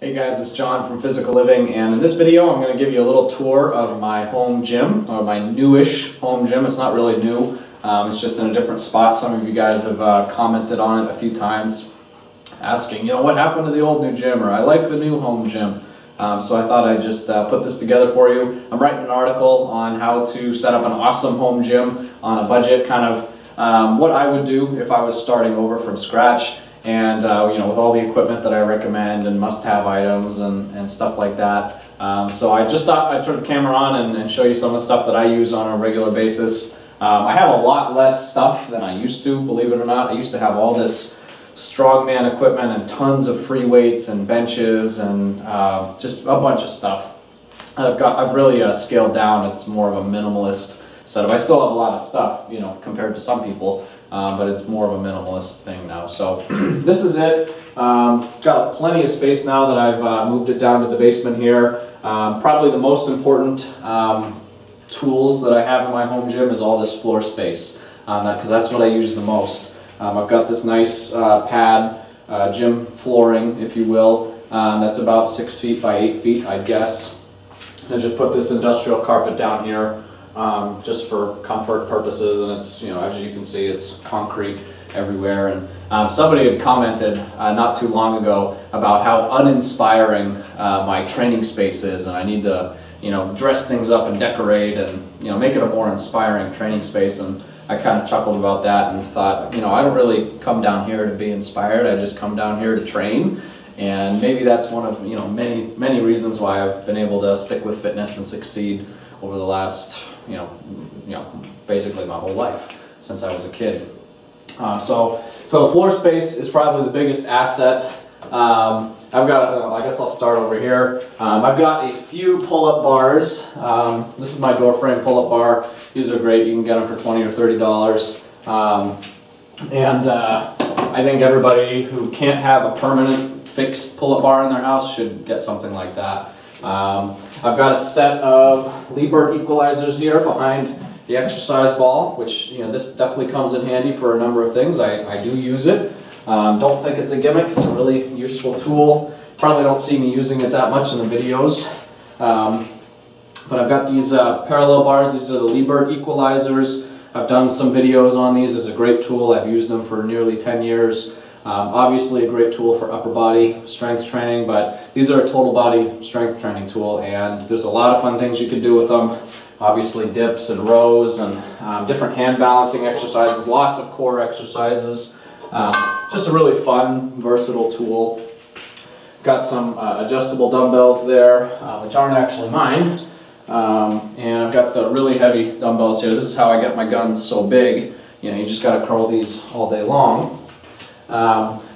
Hey guys, it's John from Physical Living, and in this video I'm going to give you a little tour of my home gym, or my newish home gym. It's not really new, it's just in a different spot. Some of you guys have commented on it a few times asking, what happened to the old new gym, or I like the new home gym. So I thought I'd just put this together for you. I'm writing an article on how to set up an awesome home gym on a budget, kind of what I would do if I was starting over from scratch. And with all the equipment that I recommend and must-have items and stuff like that. So I just thought I'd turn the camera on and show you some of the stuff that I use on a regular basis. I have a lot less stuff than I used to, believe it or not. I used to have all this strongman equipment and tons of free weights and benches and just a bunch of stuff. I've really scaled down. It's more of a minimalist setup. I still have a lot of stuff, compared to some people. But it's more of a minimalist thing now. So this is it. Got plenty of space now that I've moved it down to the basement here. Probably the most important tools that I have in my home gym is all this floor space, because that's what I use the most. I've got this nice pad, gym flooring, if you will, that's about 6 feet by 8 feet, I guess. And I just put this industrial carpet down here. Just for comfort purposes, and it's, as you can see, it's concrete everywhere. And somebody had commented not too long ago about how uninspiring my training space is, and I need to, dress things up and decorate and, make it a more inspiring training space. And I kind of chuckled about that and thought, I don't really come down here to be inspired. I just come down here to train. And maybe that's one of, many reasons why I've been able to stick with fitness and succeed over the last, basically my whole life since I was a kid. So floor space is probably the biggest asset. I've got, I guess I'll start over here. I've got a few pull-up bars. This is my door frame pull-up bar. These are great. You can get them for $20 or $30. I think everybody who can't have a permanent fixed pull-up bar in their house should get something like that. I've got a set of Liebert equalizers here behind the exercise ball, which, this definitely comes in handy for a number of things. I do use it. Don't think it's a gimmick. It's a really useful tool. Probably don't see me using it that much in the videos. But I've got these parallel bars. These are the Liebert equalizers. I've done some videos on these. It's a great tool. I've used them for nearly 10 years. Obviously a great tool for upper body strength training, but these are a total body strength training tool, and there's a lot of fun things you can do with them. Obviously dips and rows and different hand balancing exercises, lots of core exercises. Just a really fun, versatile tool. Got some adjustable dumbbells there, which aren't actually mine. And I've got the really heavy dumbbells here. This is how I get my guns so big. You just got to curl these all day long.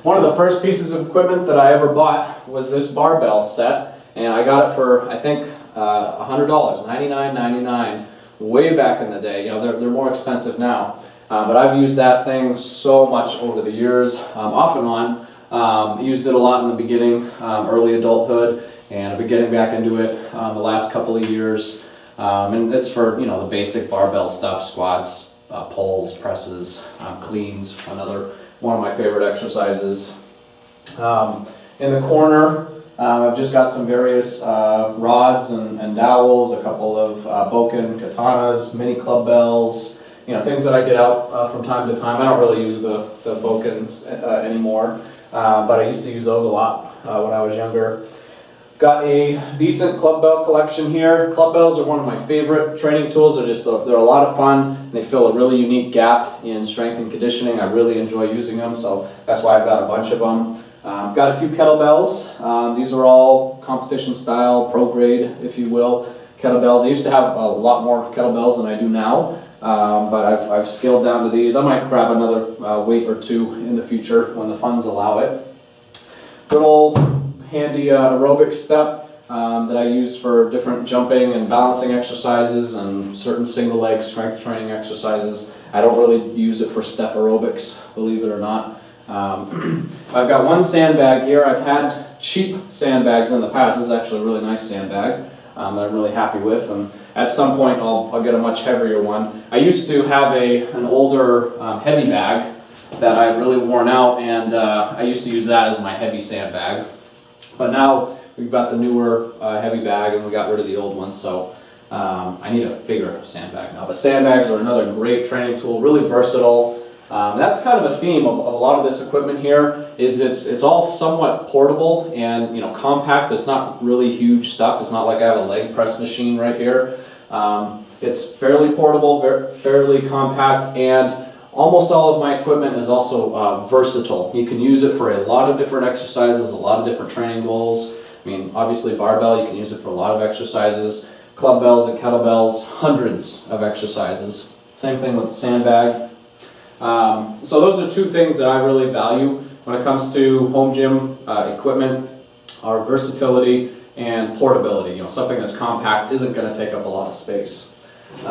One of the first pieces of equipment that I ever bought was this barbell set, and I got it for, I think, $100, $99.99, way back in the day. They're more expensive now, but I've used that thing so much over the years, off and on. Used it a lot in the beginning, early adulthood, and I've been getting back into it the last couple of years. And it's for, the basic barbell stuff, squats, pulls, presses, cleans, one of my favorite exercises. In the corner, I've just got some various rods and dowels, a couple of Boken katanas, mini club bells, things that I get out from time to time. I don't really use the Bokens anymore, but I used to use those a lot when I was younger. Got a decent club bell collection here. Club bells are one of my favorite training tools. They're a lot of fun, and they fill a really unique gap in strength and conditioning. I really enjoy using them, so that's why I've got a bunch of them. Got a few kettlebells. These are all competition style, pro grade, if you will, kettlebells. I used to have a lot more kettlebells than I do now, but I've scaled down to these. I might grab another weight or two in the future when the funds allow it. Good old handy aerobic step that I use for different jumping and balancing exercises and certain single leg strength training exercises. I don't really use it for step aerobics, believe it or not. I've got one sandbag here. I've had cheap sandbags in the past. This is actually a really nice sandbag that I'm really happy with, and at some point I'll get a much heavier one. I used to have an older heavy bag that I had really worn out, and I used to use that as my heavy sandbag. But now we've got the newer heavy bag and we got rid of the old one, so I need a bigger sandbag now. But sandbags are another great training tool, really versatile. That's kind of a theme of a lot of this equipment here, is it's all somewhat portable and compact. It's not really huge stuff. It's not like I have a leg press machine right here. It's fairly portable, fairly compact, and almost all of my equipment is also versatile. You can use it for a lot of different exercises, a lot of different training goals. I mean, obviously barbell, you can use it for a lot of exercises. Club bells and kettlebells, hundreds of exercises. Same thing with the sandbag. So those are two things that I really value when it comes to home gym equipment, are versatility and portability. Something that's compact isn't going to take up a lot of space. The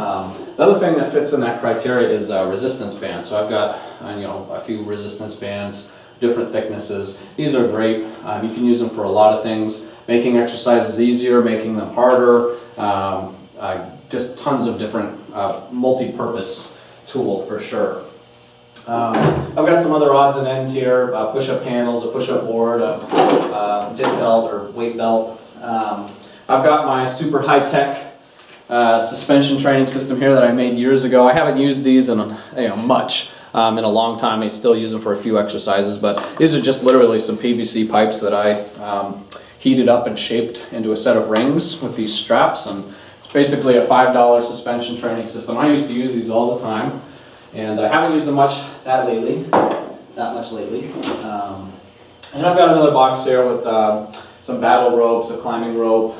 other thing that fits in that criteria is resistance bands. So I've got a few resistance bands, different thicknesses. These are great. You can use them for a lot of things, making exercises easier, making them harder, just tons of different multi-purpose tool for sure. I've got some other odds and ends here, push-up handles, a push-up board, a dip belt or weight belt. I've got my super high-tech suspension training system here that I made years ago. I haven't used these in much in a long time. I still use them for a few exercises, but these are just literally some PVC pipes that I heated up and shaped into a set of rings with these straps, and it's basically a $5 suspension training system. I used to use these all the time, and I haven't used them much lately. And I've got another box here with some battle ropes, a climbing rope,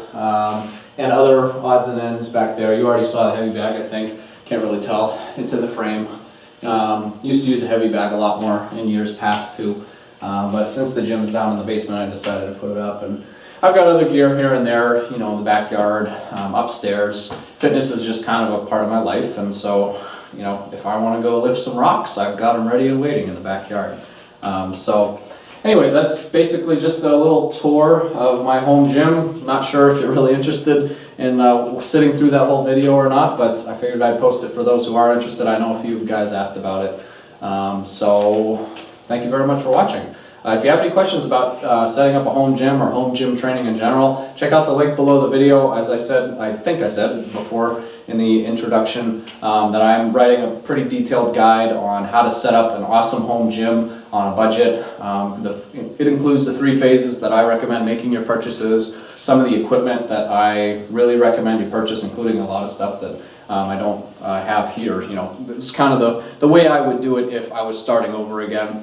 and other odds and ends back there. You already saw the heavy bag, I think. Can't really tell. It's in the frame. Used to use a heavy bag a lot more in years past too, but since the gym's down in the basement, I decided to put it up. And I've got other gear here and there, in the backyard, upstairs. Fitness is just kind of a part of my life, and so if I want to go lift some rocks, I've got them ready and waiting in the backyard. So anyways, that's basically just a little tour of my home gym. Not sure if you're really interested in sitting through that whole video or not, but I figured I'd post it for those who are interested. I know a few guys asked about it. So thank you very much for watching. If you have any questions about setting up a home gym or home gym training in general, check out the link below the video. As I said, I think I said before in the introduction, that I'm writing a pretty detailed guide on how to set up an awesome home gym on a budget. It includes the 3 phases that I recommend making your purchases, some of the equipment that I really recommend you purchase, including a lot of stuff that I don't have here. It's kind of the way I would do it if I was starting over again.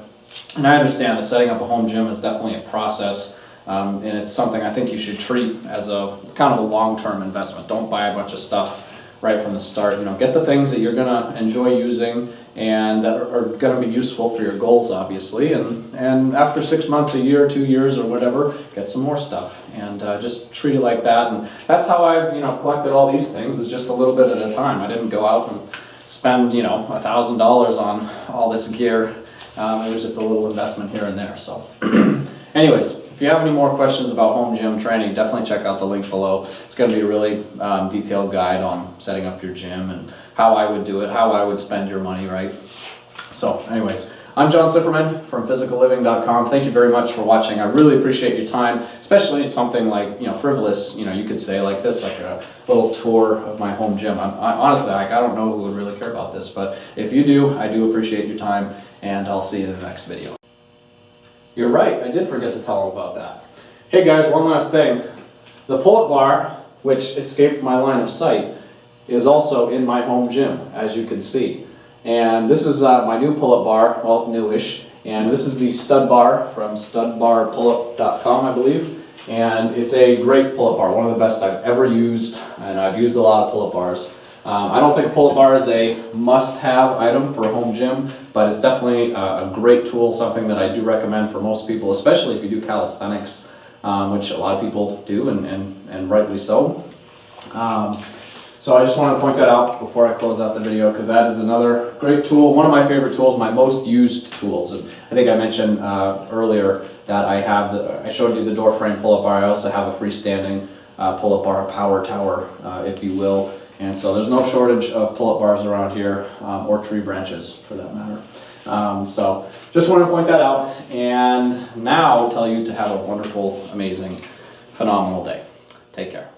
And I understand that setting up a home gym is definitely a process, and it's something I think you should treat as a kind of a long-term investment. Don't buy a bunch of stuff right from the start. Get the things that you're going to enjoy using and that are going to be useful for your goals, obviously. And after 6 months, a year, 2 years, or whatever, get some more stuff and just treat it like that. And that's how I've collected all these things, is just a little bit at a time. I didn't go out and spend $1,000 on all this gear. It was just a little investment here and there. So anyways, if you have any more questions about home gym training, definitely check out the link below. It's going to be a really detailed guide on setting up your gym and how I would do it, how I would spend your money, right? So anyways, I'm John Sifferman from physicalliving.com. Thank you very much for watching. I really appreciate your time, especially something like, frivolous, you could say like this, like a little tour of my home gym. Honestly, I don't know who would really care about this, but if you do, I do appreciate your time, and I'll see you in the next video. You're right, I did forget to tell them about that. Hey guys, one last thing. The pull-up bar, which escaped my line of sight, is also in my home gym, as you can see. And this is my new pull-up bar, well, newish, and this is the stud bar from studbarpullup.com, I believe. And it's a great pull-up bar, one of the best I've ever used, and I've used a lot of pull-up bars. I don't think pull-up bar is a must-have item for a home gym, but it's definitely a great tool, something that I do recommend for most people, especially if you do calisthenics, which a lot of people do, and rightly so. So I just want to point that out before I close out the video, because that is another great tool, one of my favorite tools, my most used tools. And I think I mentioned earlier that I showed you the door frame pull-up bar. I also have a freestanding pull-up bar, a power tower, if you will. And so there's no shortage of pull-up bars around here, or tree branches for that matter. So just want to point that out. And and now tell you to have a wonderful, amazing, phenomenal day. Take care.